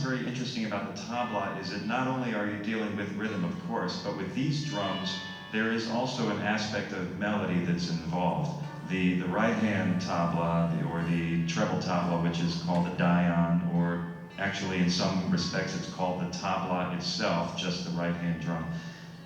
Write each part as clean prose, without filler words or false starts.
very interesting about the tabla is that not only are you dealing with rhythm, of course, but with these drums, there is also an aspect of melody that's involved. The right-hand tabla, or the treble tabla, which is called the dion, or actually in some respects it's called the tabla itself, just the right-hand drum.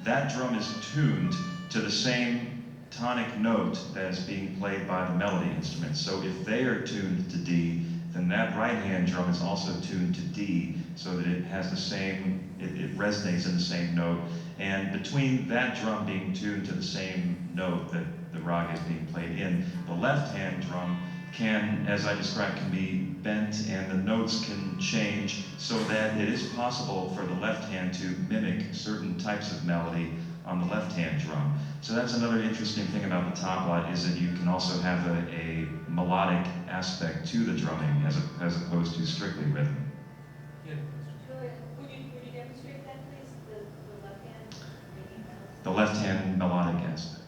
That drum is tuned to the same tonic note that is being played by the melody instruments. So if they are tuned to D, then that right-hand drum is also tuned to D, so that it has the same, it resonates in the same note. And between that drum being tuned to the same note that the rag is being played in, the left-hand drum can, as I described, can be bent and the notes can change so that it is possible for the left hand to mimic certain types of melody on the left-hand drum. So that's another interesting thing about the tabla, is that you can also have a melodic aspect to the drumming as opposed to strictly rhythm. Yeah. Would you demonstrate that, please? The left hand making melody? The left-hand melodic aspect.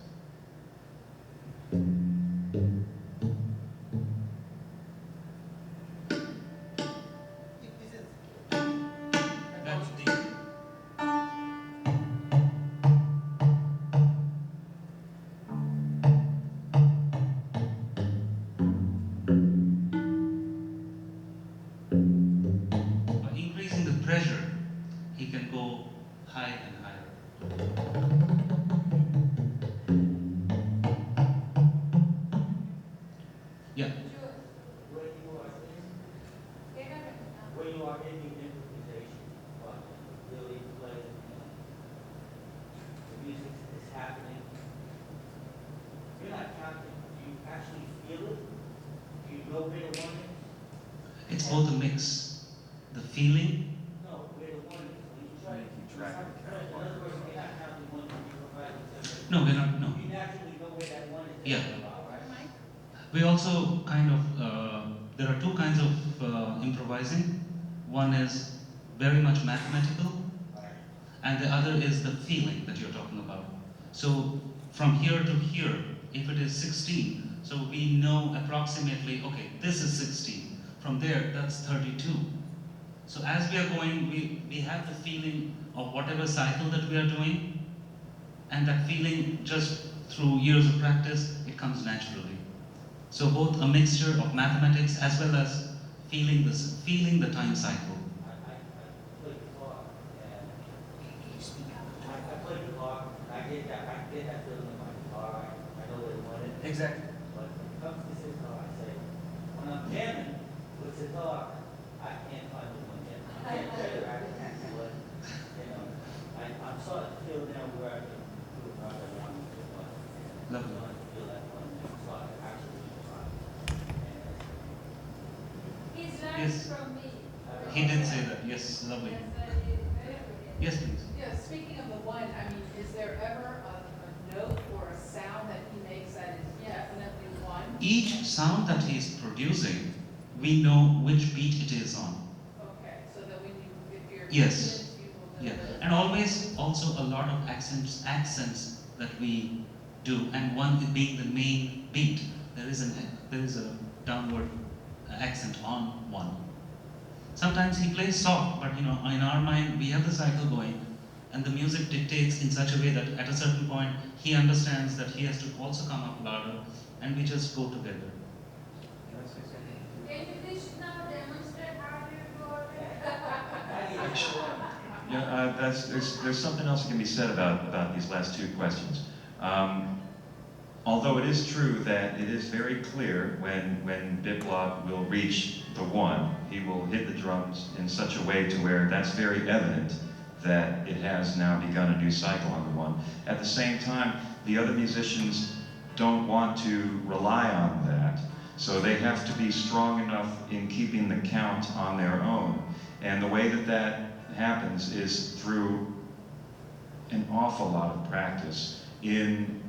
That's D. By increasing the pressure, he can go high and higher. Yeah. When you are in the improvisation, but really playing, the music is happening, you're not counting. Do you actually feel it? Do you know where the one is? It's both a mix. The feeling, No, where the one is. When you try to Keep track of in other words, you're not counting one when you provide it. no, we're not, no. You naturally know where that one is. Yeah. About, right? We also kind of, there are two kinds of improvising. One is very much mathematical, and the other is the feeling that you're talking about. So from here to here, if it is 16, so we know approximately, okay, this is 16. From there, that's 32. So as we are going, we have the feeling of whatever cycle that we are doing, and that feeling just through years of practice, it comes naturally. So both a mixture of mathematics as well as feeling the time cycle. I play guitar, and I play guitar, and I get that feeling in my guitar. I know where the one is. Exactly. But when it comes to sitar, I say, when I'm jamming with sitar, I can't find the one yet. I can't tell you actually, but, I'm starting to feel now where I can do it right around the one. Lovely. I'm starting to feel that one, so I can actually try. He's learned Yes. from me. He did say that, yes, lovely. Yes, I did. Yes, please. Yeah, speaking of the one, I mean, is there ever a note or a sound that he makes that is definitely one? Each sound that he is producing, we know which beat it is on. Okay, so that when you, if you're Yes. convinced, you will know. Yeah, and always also a lot of accents that we do, and one being the main beat. There is a downward accent on one. Sometimes he plays soft, but in our mind we have the cycle going, and the music dictates in such a way that at a certain point he understands that he has to also come up louder, and we just go together. Can you please now demonstrate how you go Yeah, there's something else that can be said about these last two questions. Although it is true that it is very clear when Biplab will reach the one, he will hit the drums in such a way to where that's very evident that it has now begun a new cycle on the one. At the same time, the other musicians don't want to rely on that, so they have to be strong enough in keeping the count on their own. And the way that happens is through an awful lot of practice in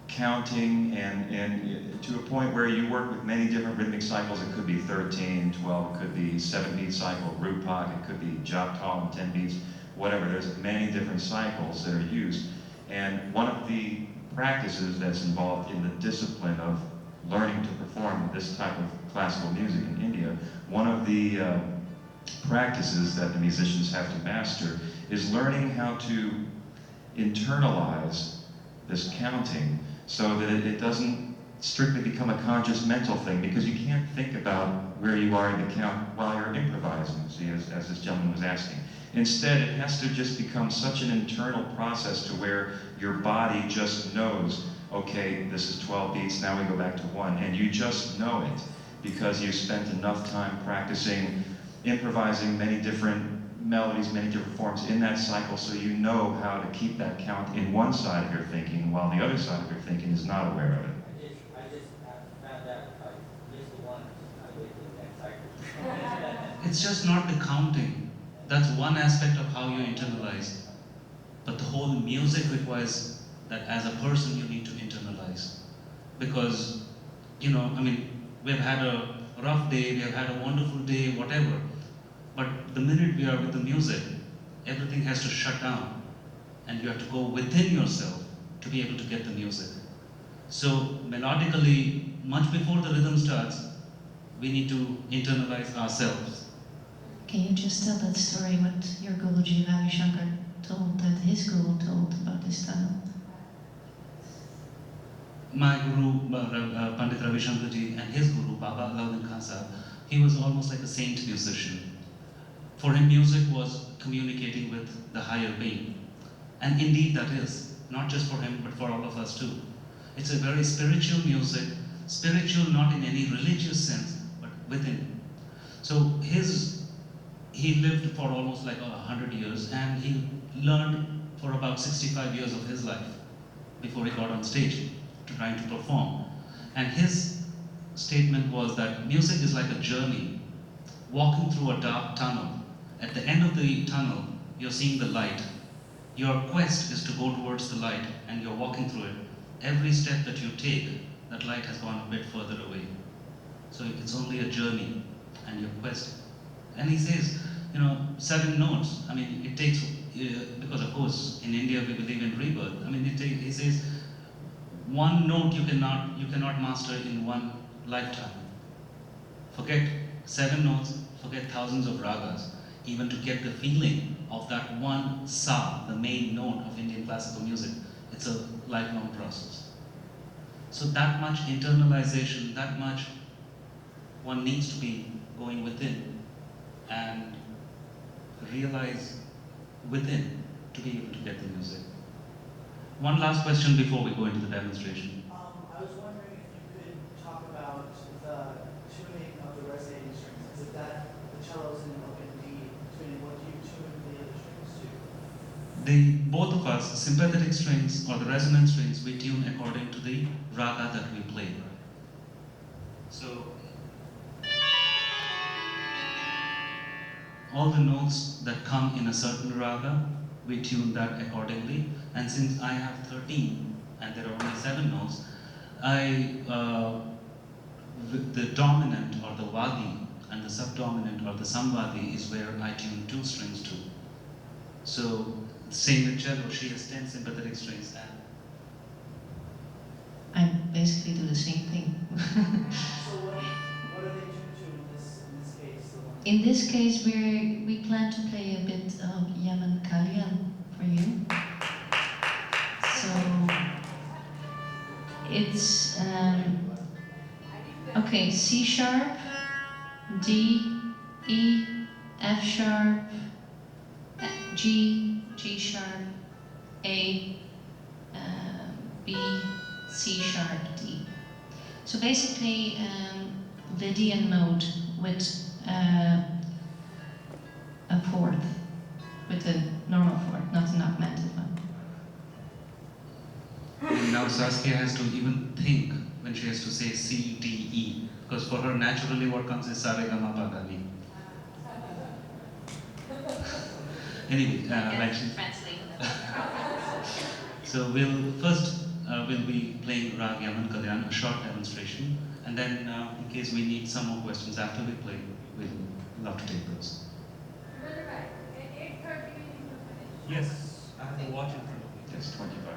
counting and to a point where you work with many different rhythmic cycles. It could be 13, 12, it could be 7-beat cycle, Rupak, it could be jop tall and 10 beats, whatever. There's many different cycles that are used. And one of the practices that's involved in the discipline of learning to perform this type of classical music in India, one of the practices that the musicians have to master is learning how to internalize this counting so that it doesn't strictly become a conscious mental thing, because you can't think about where you are in the count while you're improvising, see, as this gentleman was asking. Instead, it has to just become such an internal process to where your body just knows, okay, this is 12 beats, now we go back to 1, and you just know it because you spent enough time practicing, improvising many different melodies, many different forms in that cycle, so you know how to keep that count in one side of your thinking while the other side of your thinking is not aware of it. I just found out, I missed the one, I wait till the next cycle. It's just not the counting. That's one aspect of how you internalize. But the whole music requires that as a person you need to internalize. Because, you know, I mean, we've had a rough day, we have had a wonderful day, whatever. But the minute we are with the music, everything has to shut down. And you have to go within yourself to be able to get the music. So melodically, much before the rhythm starts, we need to internalize ourselves. Can you just tell that story what your Guruji Ravi Shankar told, that his guru told about this tunnel? My guru, Pandit Ravi Shankar ji, and his guru, Baba Alauddin Khan Sahib, he was almost like a saint musician. For him, music was communicating with the higher being. And indeed that is, not just for him, but for all of us too. It's a very spiritual music, spiritual not in any religious sense, but within. So he lived for almost like 100 years, and he learned for about 65 years of his life before he got on stage trying to perform. And his statement was that music is like a journey, walking through a dark tunnel. At the end of the tunnel, you're seeing the light. Your quest is to go towards the light, and you're walking through it. Every step that you take, that light has gone a bit further away. So it's only a journey, and your quest. And he says, you know, 7 notes. I mean, it takes, because of course, in India we believe in rebirth. I mean, he says, 1 note you cannot master in 1 lifetime. Forget 7 notes, forget thousands of ragas. Even to get the feeling of that one sa, the main note of Indian classical music, it's a lifelong process. So that much internalization, that much one needs to be going within and realize within to be able to get the music. One last question before we go into the demonstration. I was wondering if you could talk about the tuning of the resonating strings. Is it that the cello's in open D tuning? What do you tune the other strings to? Both of us, the sympathetic strings or the resonant strings, we tune according to the raga that we play. So all the notes that come in a certain raga, we tune that accordingly. And since I have 13 and there are only 7 notes, the dominant or the vadi and the subdominant or the samvadi is where I tune 2 strings to. So same with cello, she has 10 sympathetic strings, and I basically do the same thing. So what are they tuned to in this case? The one In this case, we plan to play a bit of Yaman Kalyan for you. So it's okay, C sharp, D, E, F sharp, G, G sharp, A, B, C sharp, D. So basically, Lydian mode with a fourth, with a normal fourth, not an augmented one. And now Saskia has to even think when she has to say C, D, E, because for her naturally what comes is Sa Re Ga Ma Pa Dha Ni. Anyway, like she, so we'll be playing Rag Yaman Kalyan, a short demonstration, and then in case we need some more questions after we play, we'll love to take those. Right. 8:30 we need to finish. Yes, I have a watch in front of me. It's 25.